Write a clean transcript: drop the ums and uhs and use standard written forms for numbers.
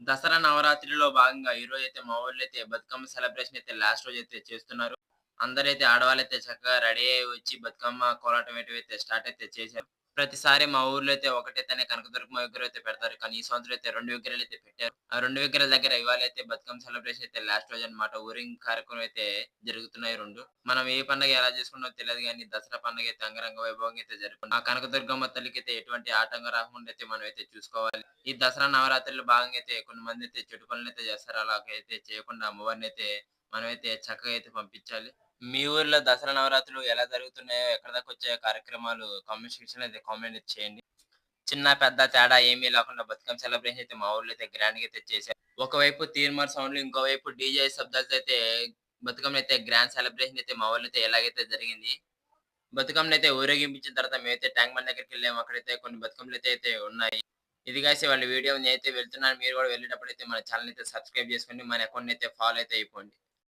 దసరా నవరాత్రిలో భాగంగా ఈరోజైతే మా ఊర్లో అయితే బతుకమ్మ సెలబ్రేషన్ అయితే లాస్ట్ రోజైతే చేస్తున్నారు. అందరైతే ఆడవాళ్ళైతే చక్కగా రెడీ అయ్యి వచ్చి బతుకమ్మ కోలాటం అయితే స్టార్ట్ అయితే చేశారు. ప్రతిసారి మా ఊర్లో అయితే ఒకటైతేనే కనకదుర్గమ్మ విగ్రహం అయితే పెడతారు. కానీ ఈ సంవత్సరం అయితే 2 విగ్రహాలైతే పెట్టారు. ఆ 2 విగ్రహాల దగ్గర ఇవాళైతే బతుకమ్మ సెలబ్రేషన్ అయితే లాస్ట్ రోజన్నమాట. ఊరేగింపు కార్యక్రమం అయితే జరుగుతున్నాయి 2. మనం ఏ పండగ ఎలా చేసుకున్నామో తెలీదు గానీ దసరా పండగ అయితే అంగరంగ వైభవంగా అయితే జరుపుకున్నాం. ఆ కనకదుర్గమ్మ తల్లికైతే ఎటువంటి ఆటంకం రాకుండా అయితే మనమైతే చూసుకోవాలి. ఈ దసరా నవరాత్రుల్లో భాగంగా అయితే కొంతమందైతే చెడు పనులైతే చేస్తారు. అలాగైతే చేయకుండా అమ్మవారినైతే మనమైతే చక్కగా అయితే పంపించాలి. మీ ఊర్లో దసరా నవరాత్రులు ఎలా జరుగుతున్నాయో, ఎక్కడి దాకొచ్చాయో కార్యక్రమాలు కామెంట్ సెక్షన్‌లో అయితే కామెంట్ అయితే చేయండి. చిన్న, పెద్ద తేడా ఏమీ లేకుండా బతుకమ్మ సెలబ్రేషన్ అయితే మా ఊర్లో అయితే గ్రాండ్‌గా అయితే చేశారు. ఒకవైపు తీన్మార్ సౌండ్‌లు, ఇంకోవైపు డీజే శబ్దాలతో అయితే బతుకమ్మనైతే గ్రాండ్ సెలబ్రేషన్ అయితే మా ఊర్లో అయితే ఎలాగైతే జరిగింది. బతుకమ్మనైతే ఊరేగింపించిన తర్వాత మేమైతే ట్యాంక్ బండ్ దగ్గరికెళ్ళాము. అక్కడైతే కొన్ని బతుకమ్మలైతే ఉన్నాయి. ఇది గాయ్స్ ఇవాళ వీడియో. నేనైతే వెళ్తున్నాను. మీరు గూడా వెళ్ళేటప్పుడైతే మన ఛానెల్‌నైతే సబ్స్క్రైబ్ చేసుకోండి. మన అకౌంట్‌నైతే ఫాలో అయితే అయిపోండి.